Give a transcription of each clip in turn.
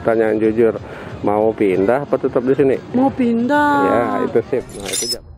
Pertanyaan jujur, mau pindah apa tetap di sini? Mau pindah. Ya, itu sip. Nah, itu jawab.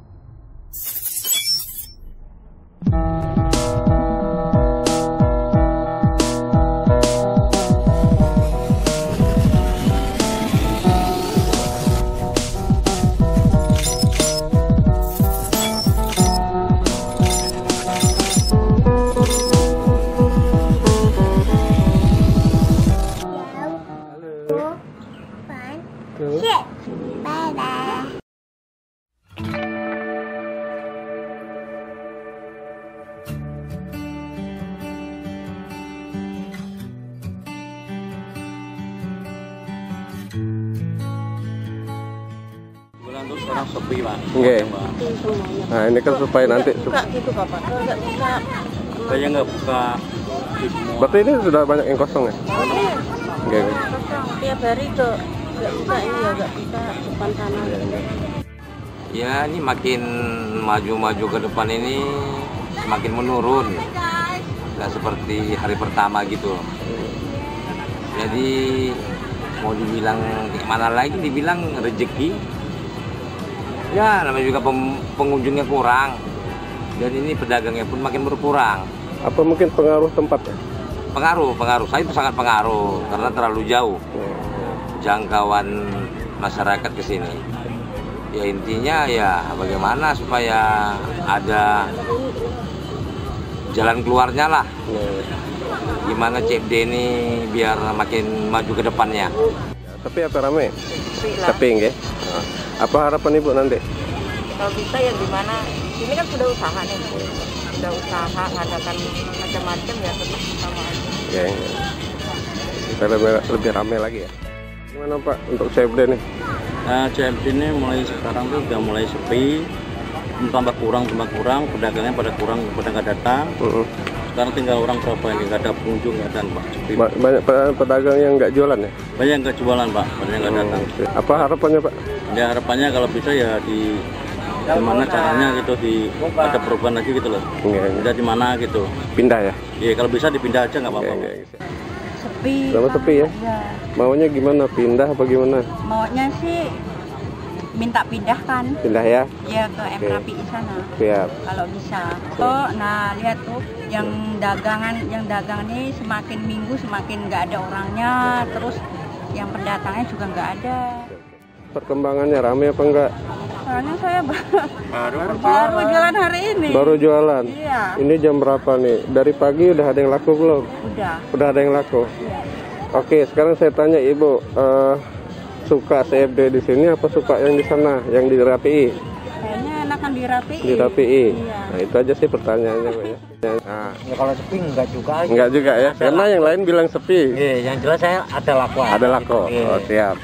Untuk sekarang sepi, Pak. Oke. Nah, ini kan supaya nanti buka gitu Bapak. Kalau nggak buka. Saya nggak buka di semua. berarti ini sudah banyak yang kosong ya? Oke. Tiap hari tuh nggak buka ini ya nggak buka depan sana. Ya, ini makin maju-maju ke depan ini semakin menurun. Nggak seperti hari pertama gitu. Jadi mau dibilang gimana lagi, dibilang rezeki. Ya, namanya juga pengunjungnya kurang. Dan ini pedagangnya pun makin berkurang. Apa mungkin pengaruh tempatnya? Pengaruh. Saya itu sangat pengaruh karena terlalu jauh jangkauan masyarakat ke sini. Ya intinya ya bagaimana supaya ada jalan keluarnya lah. Gimana CFD ini biar makin maju ke depannya. Tapi apa rame? Tapi enggak. Apa harapan Ibu nanti? Kalau bisa ya gimana? Ini kan sudah usaha nih. Sudah usaha ngadakan macam-macam ya tetap sama aja. Ya. Kita lebih ramai lagi ya. Gimana Pak untuk CFD nih? CFD ini mulai sekarang tuh udah mulai sepi, tambah kurang, pedagangnya pada kurang, pada nggak datang. Sekarang tinggal orang berapa ini, nggak ada pengunjung, nggak ada Pak. Sepi. Banyak pedagang yang nggak jualan ya? Banyak yang nggak jualan Pak, banyak yang nggak datang. Apa harapannya Pak? Ya harapannya kalau bisa ya gimana caranya gitu, ada perubahan lagi gitu loh. Bisa di mana gitu. Pindah ya? Iya kalau bisa dipindah aja nggak apa-apa. Sepi. Sama sepi ya? Maunya gimana? Pindah apa gimana? Maunya sih minta pindahkan. Pindah ya? Ya ke MRPI sana. Siap. Kalau bisa. Oh, nah lihat tuh yang dagangan ini semakin minggu semakin nggak ada orangnya, terus yang pendatangnya juga nggak ada. Perkembangannya rame apa enggak? Soalnya saya baru jualan hari ini. Baru jualan? Iya. Ini jam berapa nih? Dari pagi udah ada yang laku belum? Udah ada yang laku? Iya. Oke, sekarang saya tanya Ibu, suka CFD di sini apa suka yang di sana, yang di RPI? Kayaknya enakan di RPI. Di RPI? Iya. Nah itu aja sih pertanyaannya Pak ya. Nah, Ya kalau sepi enggak juga. enggak juga ya? Karena yang lain bilang sepi. Iya, yang jelas saya ada laku. Ada laku? Oh siap.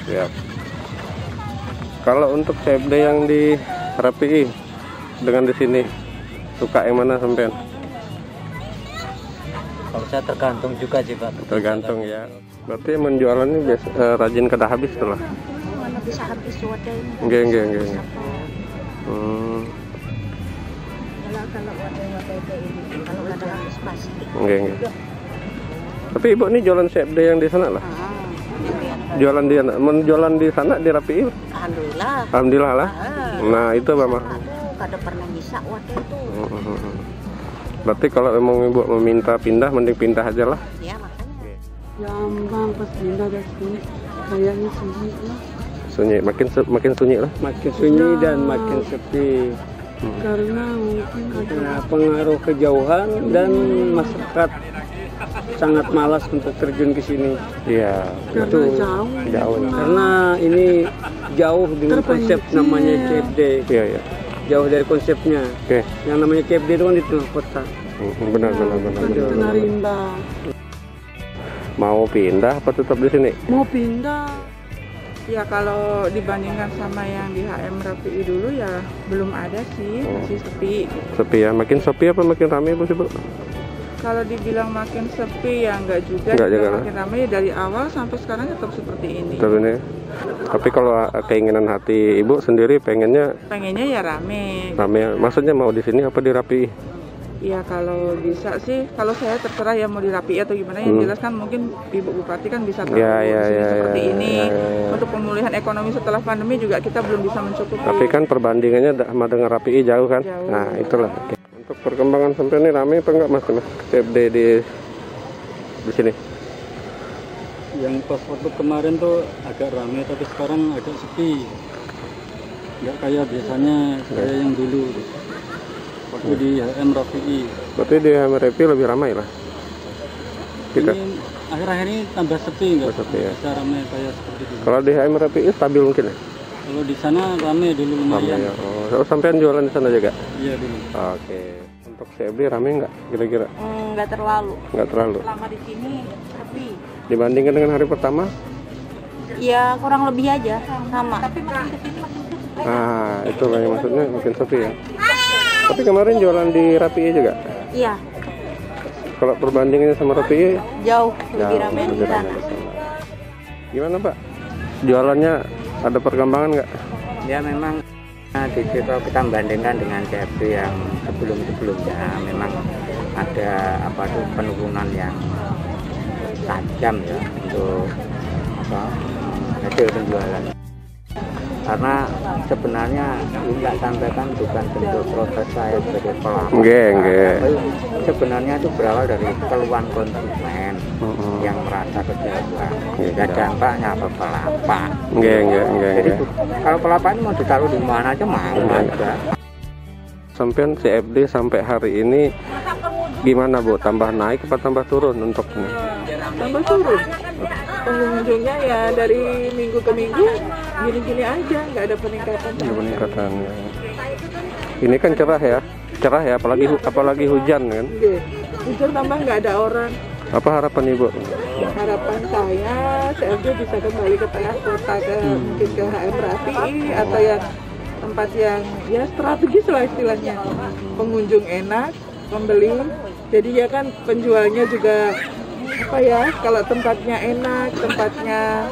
Kalau untuk CFD yang di RPI dengan di sini, suka yang mana sampean? Kalau saya tergantung juga sih Pak. Tergantung ya. Berarti menjualan ini biasa, rajin kada habis setelah? Mana bisa habis wadah ini? Enggak. Kalau wadah kayak ini, kalau nggak ada habis pasti. Enggak. Tapi Ibu ini jualan CFD yang di sana lah? Jualan di sana di RPI? Alhamdulillah lah. Nah itu apa Mah? Kada pernah bisa wadah itu. Berarti kalau memang Ibu meminta pindah, mending pindah aja lah. Ya makanya. Gampang pas pindah dari sini, kayaknya sunyi lah. Sunyi, makin sunyi lah. Makin sunyi dan makin sepi. Karena mungkin ada pengaruh kejauhan dan masyarakat sangat malas untuk terjun ke sini. Iya. Itu Jauh. karena ini jauh dengan konsep namanya CFD. Iya. Jauh dari konsepnya. Oke. Yang namanya CFD itu kan di tengah kota. Benar. Tengah rimba. Mau pindah apa tetap di sini? Mau pindah. Ya kalau dibandingkan sama yang di HM RPI dulu ya belum ada sih, masih sepi. Sepi ya, makin sepi apa makin ramai Bu sih Bu? Kalau dibilang makin sepi ya enggak juga, makin ramai dari awal sampai sekarang tetap seperti ini. Tapi kalau keinginan hati Ibu sendiri pengennya ya rame. Maksudnya mau di sini apa di RPI? Ya kalau bisa sih, kalau saya terserah ya mau dirapi atau gimana. Yang jelas kan mungkin Ibu Bupati kan bisa tahu Ya, di sini seperti ini. ya. Untuk pemulihan ekonomi setelah pandemi juga kita belum bisa mencukupi. Tapi kan perbandingannya sama dengan RAPI jauh kan? Jauh. Nah itulah. Oke. Untuk perkembangan sampai ini rame apa enggak mas CFD di sini? Yang pas waktu kemarin tuh agak ramai, tapi sekarang agak sepi. Nggak kayak biasanya, kayak yang dulu. Waktu di HM Rafi'i. Berarti di HMRP lebih ramai lah. Kita. Ini akhir-akhir ini tambah sepi, nggak Sepi, ya. bisa ramai kayak seperti dulu. Kalau di HMRP stabil mungkin ya? Kalau di sana ramai dulu Ramai lumayan. ya. Oh, sampean jualan di sana juga? Iya dulu. Oke. Untuk CFD rame nggak kira-kira? Nggak terlalu. Nggak terlalu. Selama di sini sepi. Dibandingkan dengan hari pertama? Ya kurang lebih aja sama. Nah, itu yang maksudnya mungkin sepi ya. Tapi kemarin jualan di RAPI juga? Iya, Kalau perbandingannya sama RAPI, jauh lebih jauh ramai di lebih sana. ramai di sana. Gimana Pak? Jualannya ada perkembangan nggak? Ya memang kalau kita bandingkan dengan CFD yang sebelum-sebelumnya memang ada penurunan yang tajam ya untuk hasil penjualan. Karena sebenarnya ini nggak sampaikan bukan bentuk protes saya sebagai pelaku. Enggak. Tapi sebenarnya itu berawal dari keluhan konsumen yang merasa kecewa. Dan dampaknya apa pelapak. Enggak. Jadi kalau pelapak ini mau ditaruh di mana aja mau aja. Sampean CFD sampai hari ini gimana Bu? Tambah naik apa tambah turun untuk ini? Tambah turun. Pengunjungnya ya dari minggu ke minggu gini-gini aja, nggak ada peningkatan. Ada peningkatan ya. Ini kan cerah ya, apalagi hujan kan. Oke. Hujan tambah nggak ada orang. Apa harapan Ibu? Harapan saya CFD bisa kembali ke tengah kota, mungkin ke HM Rafi'i atau yang tempat yang ya strategis lah istilahnya. Pengunjung enak, pembeli, jadi ya kan penjualnya juga kalau tempatnya enak, tempatnya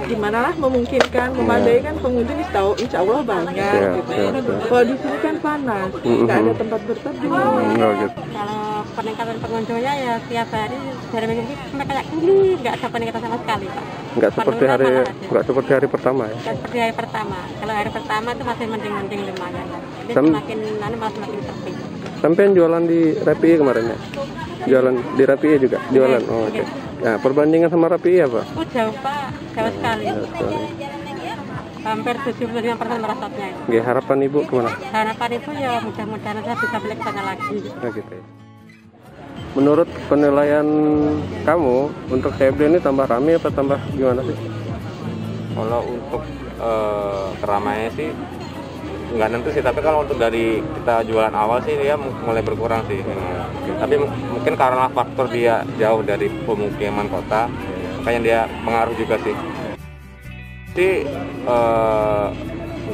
gimana lah memungkinkan, memadai kan pengunjung insya Allah banyak gitu. Kalau di sini kan panas, nggak ada tempat berteduh. Gitu. Kalau peningkatan pengunjungnya ya tiap hari dari minggu sampai kayak ini nggak ada peningkatan sama sekali Pak. Nggak seperti hari pertama ya. Nggak seperti hari pertama. Kalau hari pertama itu masih mending lumayan lah. Jadi malah semakin sepi. Sampai jualan di RAPI kemarin ya? Jualan di RAPI juga? Jualan? Oh, oke. Nah, perbandingan sama RAPI apa? Jauh Pak, jauh sekali. Hampir 75% merosotnya itu. Oke, harapan Ibu kemana? Harapan itu ya mudah-mudahan saya bisa beli ke sana lagi. Nah, gitu ya. Menurut penilaian kamu, untuk CFD ini tambah ramai apa tambah gimana sih? Kalau untuk keramaian sih nggak nentu sih, tapi kalau untuk dari kita jualan awal sih dia mulai berkurang sih. Tapi mungkin karena faktor dia jauh dari pemukiman kota, makanya dia mengaruh juga sih. Jadi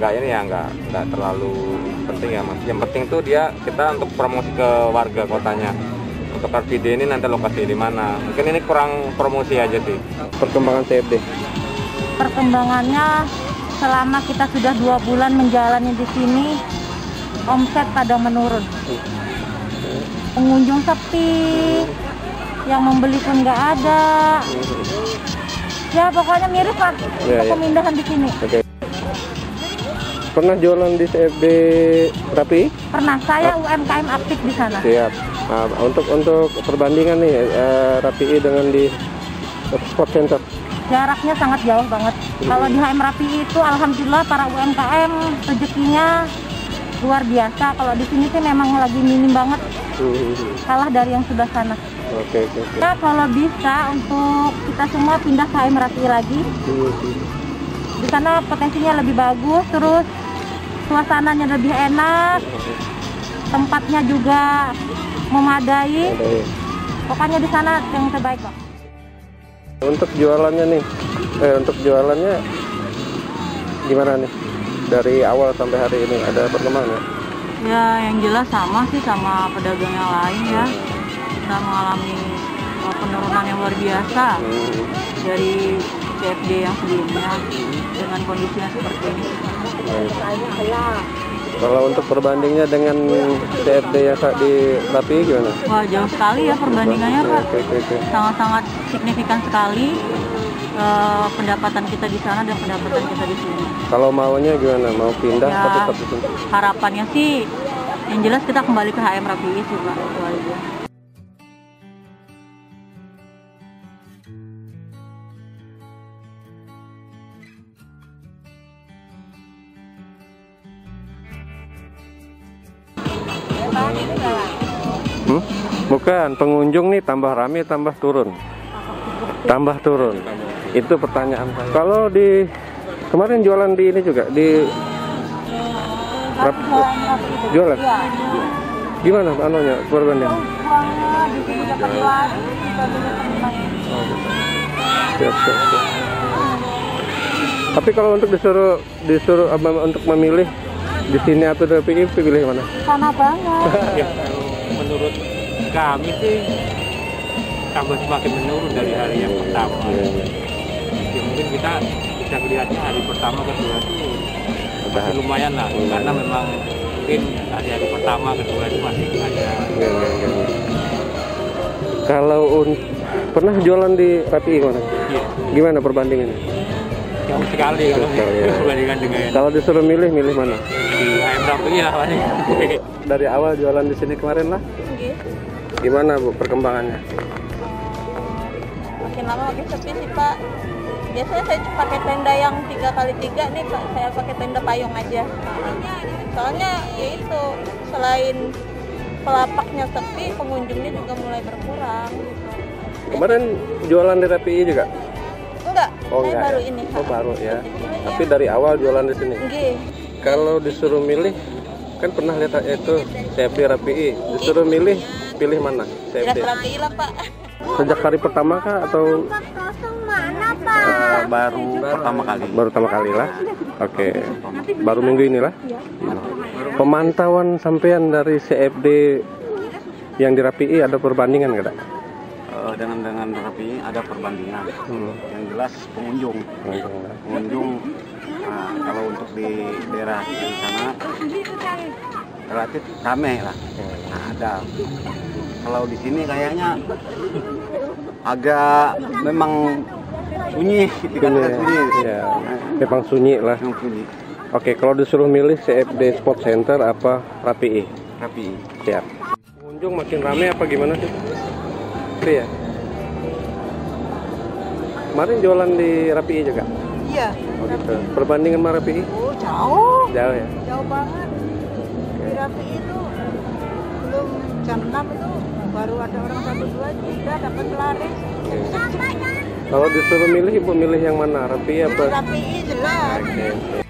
nggak terlalu penting ya mas. Yang penting tuh kita untuk promosi ke warga kotanya. Untuk Car Free Day ini nanti lokasi di mana? Mungkin ini kurang promosi aja sih. Perkembangan CFD? Perkembangannya selama kita sudah 2 bulan menjalani di sini, omset pada menurun. Pengunjung sepi, yang membeli pun nggak ada. Ya pokoknya mirip Pak, pemindahan di sini. Okay. Pernah jualan di CFD RAPI? Pernah, saya UMKM aktif di sana. Siap. Nah, untuk perbandingan nih RAPI dengan di Sport Center. Jaraknya sangat jauh banget. Kalau di HM Rafi'i itu alhamdulillah para UMKM rezekinya luar biasa. Kalau di sini sih memang lagi minim banget. Kalah dari yang sudah sana. Oke. Ya kalau bisa untuk kita semua pindah ke HM Rafi'i lagi. Di sana potensinya lebih bagus, terus suasananya lebih enak, tempatnya juga memadai. Pokoknya di sana yang terbaik Pak. Untuk jualannya nih, gimana nih? Dari awal sampai hari ini ada perkembangan ya? Ya yang jelas sama sih sama pedagang yang lain ya. Kita mengalami penurunan yang luar biasa dari CFD yang sebelumnya dengan kondisi yang seperti ini. Kalau untuk perbandingnya dengan CFD yang di Rapi gimana? Wah, jauh sekali ya perbandingannya, Pak. Oke. Sangat-sangat signifikan sekali pendapatan kita di sana dan pendapatan kita di sini. Kalau maunya gimana? Mau pindah Ya, atau tetap di sini? harapannya sih yang jelas kita kembali ke HM Rapi sih, Pak. Itu aja. Bukan, pengunjung nih tambah rame, tambah turun. Tambah turun. Itu pertanyaan saya. Kalau di kemarin jualan di ini juga di jualan. Gimana anunya perbandingan? Siap. Tapi kalau untuk disuruh untuk memilih di sini atau di RPI, pilih mana? Sana banget. Ya, menurut kami sih tambah semakin menurun dari hari yang pertama. Ya, mungkin kita bisa melihatnya hari pertama kedua itu masih lumayan lah, karena memang mungkin hari pertama kedua itu masih ada. Kalau pernah jualan di RPI mana? Iya. Gimana perbandingannya? Jauh sekali kalau dibandingkan dengan Kalau disuruh milih mana? di HM Rapi lah paling. Dari awal jualan di sini kemarin lah. Gimana Bu perkembangannya? Makin lama makin sepi sih, Pak. Biasanya saya pakai tenda yang 3x3 nih, Pak. Saya pakai tenda payung aja. Soalnya ya itu, selain pelapaknya sepi, pengunjungnya juga mulai berkurang. Kemarin jualan di RPI juga? Enggak, Oh, saya enggak baru ya? ini. Oh, baru ya. Tapi dari awal jualan di sini. Nggih. Kalau disuruh milih, kan pernah lihat itu CFD RPI. Disuruh milih, pilih mana? CFD. Rapi lah, Pak. Sejak hari pertama kah atau Baru pertama kali. baru pertama kali lah? Oke. Baru minggu inilah. Pemantauan sampean dari CFD yang di RPI ada perbandingan nggak? Dak? Dengan Rapi ada perbandingan. Yang jelas pengunjung. Kalau untuk di daerah di sana relatif ramai lah. Ada. Kalau di sini kayaknya agak memang sunyi, sunyi. Ya, memang sunyi lah. Sunyi. Oke, kalau disuruh milih CFD Sport Center apa RPI? Rapi. Siap. Pengunjung makin ramai apa gimana sih? Iya. Kemarin jualan di RPI juga? Iya. Oh gitu. Perbandingan sama RPI? Oh, jauh. Jauh ya? Jauh banget. Di Rapi itu belum jam 6 itu baru ada orang 1-2 sudah dapat laris. Kalau disuruh milih, Ibu milih yang mana? RPI apa? Rapi jelas. Oke.